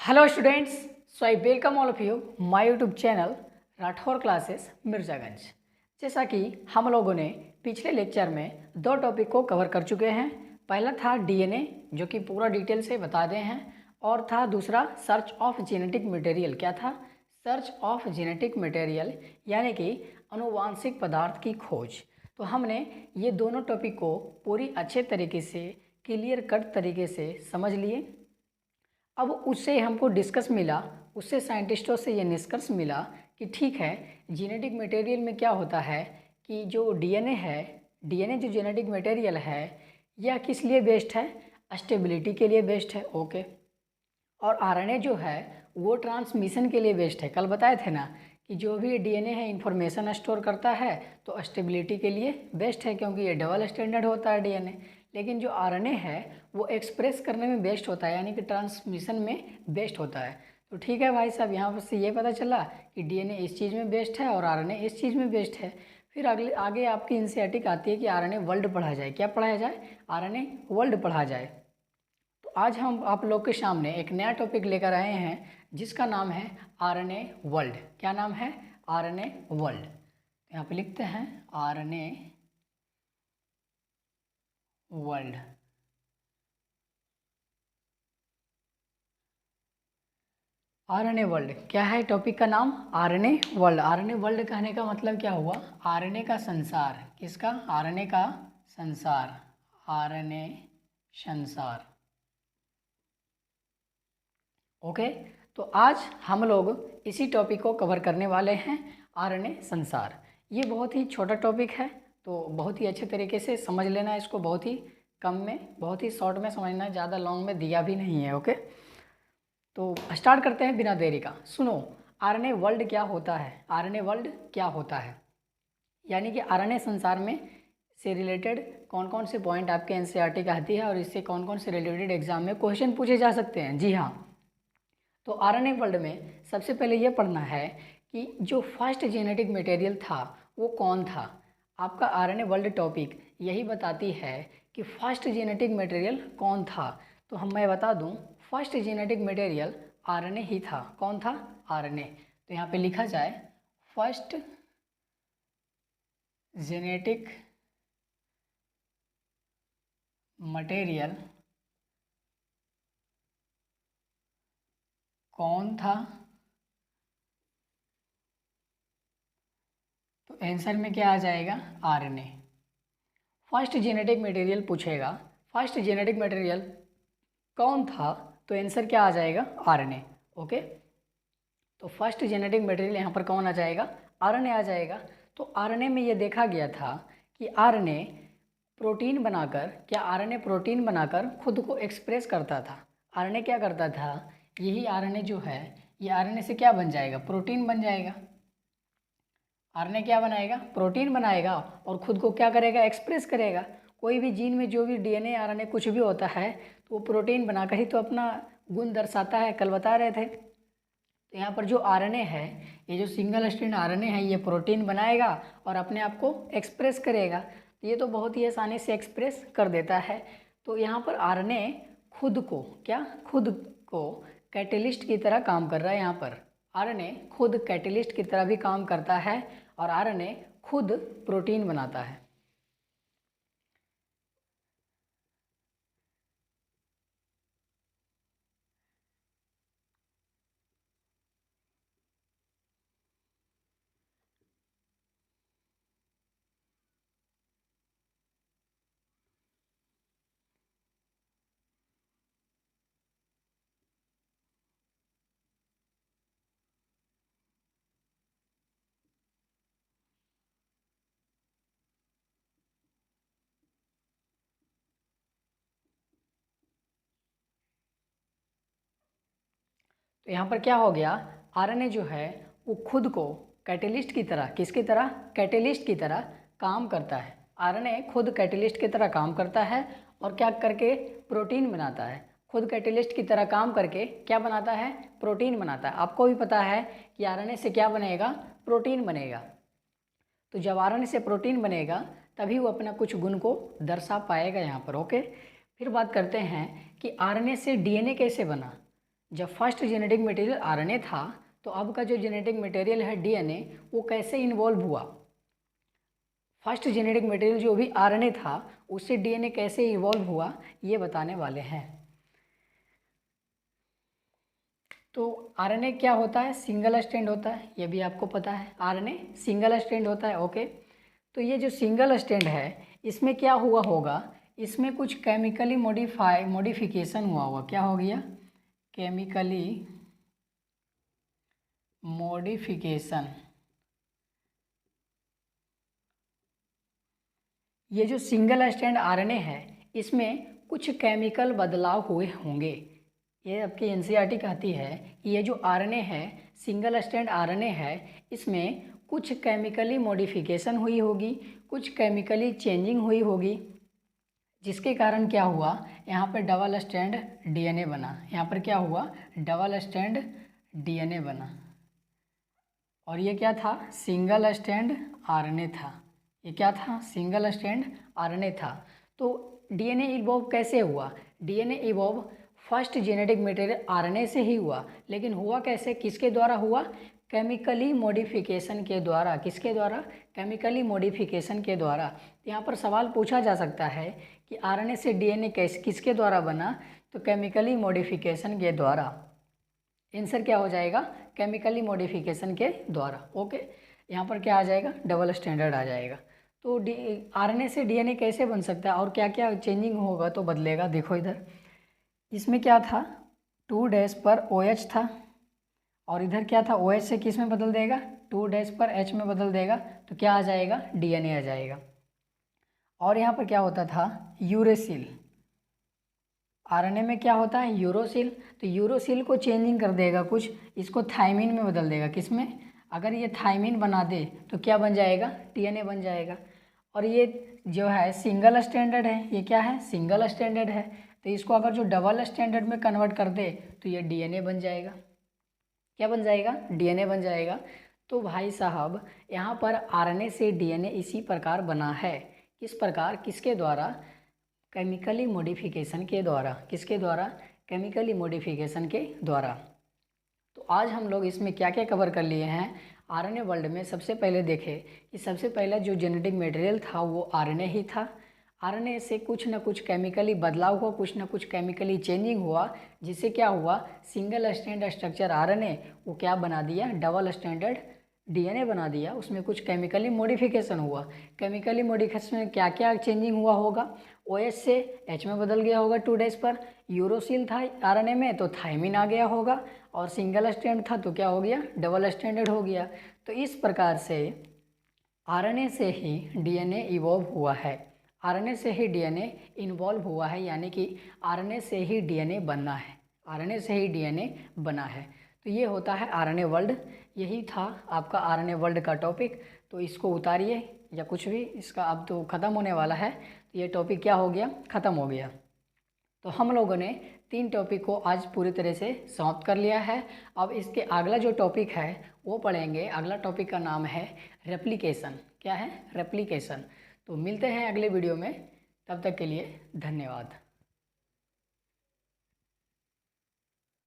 Hello students, so I welcome all of you my YouTube channel Rathore classes Mirzaganj. जैसा कि हम लोगों ने पिछले लेक्चर में दो टॉपिक को कवर कर चुके हैं। पहला था डीएनए, जो कि पूरा डिटेल से बता दे हैं, और था दूसरा सर्च ऑफ जेनेटिक मटेरियल। क्या था? सर्च ऑफ जेनेटिक मटेरियल, यानी कि अनुवांशिक पदार्थ की खोज। तो हमने ये दोनों टॉपिक को पूरी अच्छे तरीके से क्लियर कट तरीके से समझ लिए। अब उससे हमको डिस्कस मिला, उससे साइंटिस्टों से ये निष्कर्ष मिला कि ठीक है, जेनेटिक मटेरियल में क्या होता है कि जो डीएनए है, डीएनए जो जेनेटिक मटेरियल है, यह किस लिए बेस्ड है? स्टेबिलिटी के लिए बेस्ड है। ओके। और आरएनए जो है वो ट्रांसमिशन के लिए बेस्ड है। कल बताए थे ना कि जो भी डीएनए है इंफॉर्मेशन स्टोर करता है, तो स्टेबिलिटी के लिए बेस्ट है, क्योंकि ये डबल स्टैंडर्ड होता है डीएनए। लेकिन जो आरएनए है वो एक्सप्रेस करने में बेस्ट होता है, यानी कि ट्रांसमिशन में बेस्ट होता है। तो ठीक है भाई साहब, यहाँ पर से ये पता चला कि डीएनए इस चीज़ में बेस्ट है और आरएनए इस चीज़ में बेस्ट है। फिर आगे आपकी एनसीईआरटी आती है कि आरएनए वर्ल्ड पढ़ा जाए। क्या पढ़ाया जाए? आरएनए वर्ल्ड पढ़ा जाए। तो आज हम आप लोग के सामने एक नया टॉपिक लेकर आए हैं, जिसका नाम है आरएनए वर्ल्ड। क्या नाम है? RNA world. यहाँ पे लिखते हैं आरएनए वर्ल्ड। आरएनए वर्ल्ड क्या है? टॉपिक का नाम आरएनए वर्ल्ड। आरएनए वर्ल्ड कहने का मतलब क्या हुआ? आरएनए का संसार। किसका? आरएनए का संसार। आरएनए संसार। ओके। तो आज हम लोग इसी टॉपिक को कवर करने वाले हैं, आरएनए संसार। ये बहुत ही छोटा टॉपिक है, तो बहुत ही अच्छे तरीके से समझ लेना इसको। बहुत ही कम में, बहुत ही शॉर्ट में समझना है, ज़्यादा लॉन्ग में दिया भी नहीं है। ओके, तो स्टार्ट करते हैं बिना देरी का। सुनो, आरएनए वर्ल्ड क्या होता है? आरएनए वर्ल्ड क्या होता है, यानी कि आरएनए संसार में से रिलेटेड कौन कौन से पॉइंट आपके एनसीईआरटी का आती है, और इससे कौन कौन से रिलेटेड एग्जाम में क्वेश्चन पूछे जा सकते हैं। जी हाँ, तो आरएनए वर्ल्ड में सबसे पहले ये पढ़ना है कि जो फर्स्ट जेनेटिक मटेरियल था वो कौन था। आपका आरएनए वर्ल्ड टॉपिक यही बताती है कि फर्स्ट जेनेटिक मटेरियल कौन था। तो मैं बता दूं, फर्स्ट जेनेटिक मटेरियल आरएनए ही था। कौन था? आरएनए। तो यहाँ पे लिखा जाए फर्स्ट जेनेटिक मटेरियल कौन था? तो आंसर में क्या आ जाएगा? आरएनए। फर्स्ट जेनेटिक मटेरियल पूछेगा, फर्स्ट जेनेटिक मटेरियल कौन था, तो आंसर क्या आ जाएगा? आरएनए। ओके, तो फर्स्ट जेनेटिक मटेरियल यहाँ पर कौन आ जाएगा? आरएनए आ जाएगा। तो आरएनए में ये देखा गया था कि आरएनए प्रोटीन बनाकर, क्या आरएनए प्रोटीन बनाकर खुद को एक्सप्रेस करता था। आरएनए क्या करता था? यही आरएनए जो है, ये आरएनए से क्या बन जाएगा? प्रोटीन बन जाएगा। आरएनए क्या बनाएगा? प्रोटीन बनाएगा, और खुद को क्या करेगा? एक्सप्रेस करेगा। कोई भी जीन में जो भी डीएनए आरएनए कुछ भी होता है, तो वो प्रोटीन बनाकर ही तो अपना गुण दर्शाता है। कल बता रहे थे। तो यहाँ पर जो आरएनए है, ये जो सिंगल स्ट्रैंड आरएनए है, ये प्रोटीन बनाएगा और अपने आप को एक्सप्रेस करेगा। तो ये तो बहुत ही आसानी से एक्सप्रेस कर देता है। तो यहाँ पर आरएनए खुद को, क्या खुद को कैटेलिस्ट की तरह काम कर रहा है। यहाँ पर आरएनए खुद कैटेलिस्ट की तरह भी काम करता है, और आरएनए खुद प्रोटीन बनाता है। तो यहाँ पर क्या हो गया? आरएनए जो है वो खुद को कैटेलिस्ट की तरह, किसकी तरह? कैटेलिस्ट की तरह काम करता है। आरएनए खुद कैटेलिस्ट की तरह काम करता है, और क्या करके? प्रोटीन बनाता है। खुद कैटेलिस्ट की तरह काम करके क्या बनाता है? प्रोटीन बनाता है। आपको भी पता है कि आरएनए से क्या बनेगा? प्रोटीन बनेगा। तो जब आरएनए से प्रोटीन बनेगा, तभी वो अपना कुछ गुण को दर्शा पाएगा यहाँ पर। ओके, फिर बात करते हैं कि आरएनए से डीएनए कैसे बना। जब फर्स्ट जेनेटिक मटेरियल आरएनए था तो अब का जो जेनेटिक मटेरियल है डीएनए वो कैसे इन्वॉल्व हुआ। फर्स्ट जेनेटिक मटेरियल जो भी आरएनए था उससे डीएनए कैसे इवॉल्व हुआ ये बताने वाले हैं। तो आरएनए क्या होता है, सिंगल स्ट्रैंड होता है, ये भी आपको पता है। आरएनए सिंगल स्ट्रैंड होता है, ओके। तो ये जो सिंगल स्ट्रैंड है इसमें क्या हुआ होगा, इसमें कुछ केमिकली मॉडिफिकेशन हुआ होगा। क्या हो गया, केमिकली मॉडिफिकेशन। ये जो सिंगल स्ट्रैंड आरएनए है इसमें कुछ केमिकल बदलाव हुए होंगे। ये आपकी एनसीईआरटी कहती है कि ये जो आरएनए है, सिंगल स्ट्रैंड आरएनए है, इसमें कुछ केमिकली मॉडिफिकेशन हुई होगी, कुछ केमिकली चेंजिंग हुई होगी, जिसके कारण क्या हुआ, यहाँ पर डबल स्ट्रैंड डीएनए बना। यहाँ पर क्या हुआ, डबल स्ट्रैंड डीएनए बना। और ये क्या था, सिंगल स्ट्रैंड आरएनए था। ये क्या था, सिंगल स्ट्रैंड आरएनए था। तो डीएनए इवॉल्व कैसे हुआ, DNA evolve first genetic material RNA से ही हुआ। लेकिन हुआ कैसे, किसके द्वारा हुआ, केमिकली मॉडिफिकेशन के द्वारा। किसके द्वारा, केमिकली मॉडिफिकेशन के द्वारा। यहाँ पर सवाल पूछा जा सकता है कि आरएनए से डीएनए कैसे, किसके द्वारा बना, तो केमिकली मॉडिफिकेशन के द्वारा। आंसर क्या हो जाएगा, केमिकली मॉडिफिकेशन के द्वारा, ओके। यहाँ पर क्या आ जाएगा, डबल स्टैंडर्ड आ जाएगा। तो आरएनए से डीएनए कैसे बन सकता है और क्या क्या चेंजिंग होगा तो बदलेगा। देखो इधर इसमें क्या था, 2' पर OH था, और इधर क्या था, OH से किस में बदल देगा, 2' पर H में बदल देगा, तो क्या आ जाएगा, डीएनए आ जाएगा। और यहाँ पर क्या होता था, यूरेसिल। आरएनए में क्या होता है, यूरोसिल। तो यूरोसिल को चेंजिंग कर देगा कुछ, इसको थायमिन में बदल देगा। किस में, अगर ये थायमिन बना दे तो क्या बन जाएगा, डीएनए बन जाएगा। और ये जो है सिंगल स्टैंडर्ड है, ये क्या है, सिंगल स्टैंडर्ड है। तो इसको अगर जो डबल स्टैंडर्ड में कन्वर्ट कर दे तो ये डीएनए बन जाएगा। क्या बन जाएगा, डीएनए बन जाएगा। तो भाई साहब यहाँ पर आरएनए से डीएनए इसी प्रकार बना है। किस प्रकार, किसके द्वारा, केमिकली मॉडिफिकेशन के द्वारा। किसके द्वारा, केमिकली मॉडिफिकेशन के द्वारा। तो आज हम लोग इसमें क्या क्या कवर कर लिए हैं। आरएनए वर्ल्ड में सबसे पहले देखें कि सबसे पहला जो जेनेटिक मटेरियल था वो आरएनए ही था। आरएनए से कुछ न कुछ केमिकली बदलाव हुआ, कुछ न कुछ केमिकली चेंजिंग हुआ, जिससे क्या हुआ, सिंगल स्ट्रैंड स्ट्रक्चर आरएनए वो क्या बना दिया, डबल स्टैंडर्ड डीएनए बना दिया। उसमें कुछ केमिकली मॉडिफिकेशन हुआ। केमिकली मॉडिफिकेशन में क्या क्या चेंजिंग हुआ होगा, OH से H में बदल गया होगा 2' पर, यूरोसिल था आरएनए में तो थायमिन आ गया होगा, और सिंगल स्ट्रैंड था तो क्या हो गया, डबल स्टैंडर्ड हो गया। तो इस प्रकार से आरएनए से ही डीएनए इवॉल्व हुआ है। आरएनए से ही डीएनए इन्वॉल्व हुआ है, यानी कि आरएनए से ही डीएनए बनना है, आरएनए से ही डीएनए बना है। तो ये होता है आरएनए वर्ल्ड। यही था आपका आरएनए वर्ल्ड का टॉपिक। तो इसको उतारिए या कुछ भी, इसका अब तो ख़त्म होने वाला है। तो ये टॉपिक क्या हो गया, ख़त्म हो गया। तो हम लोगों ने 3 टॉपिक को आज पूरी तरह से समाप्त कर लिया है। अब इसके अगला जो टॉपिक है वो पढ़ेंगे। अगला टॉपिक का नाम है रेप्लिकेशन। क्या है, रेप्लिकेशन। तो मिलते हैं अगले वीडियो में, तब तक के लिए धन्यवाद।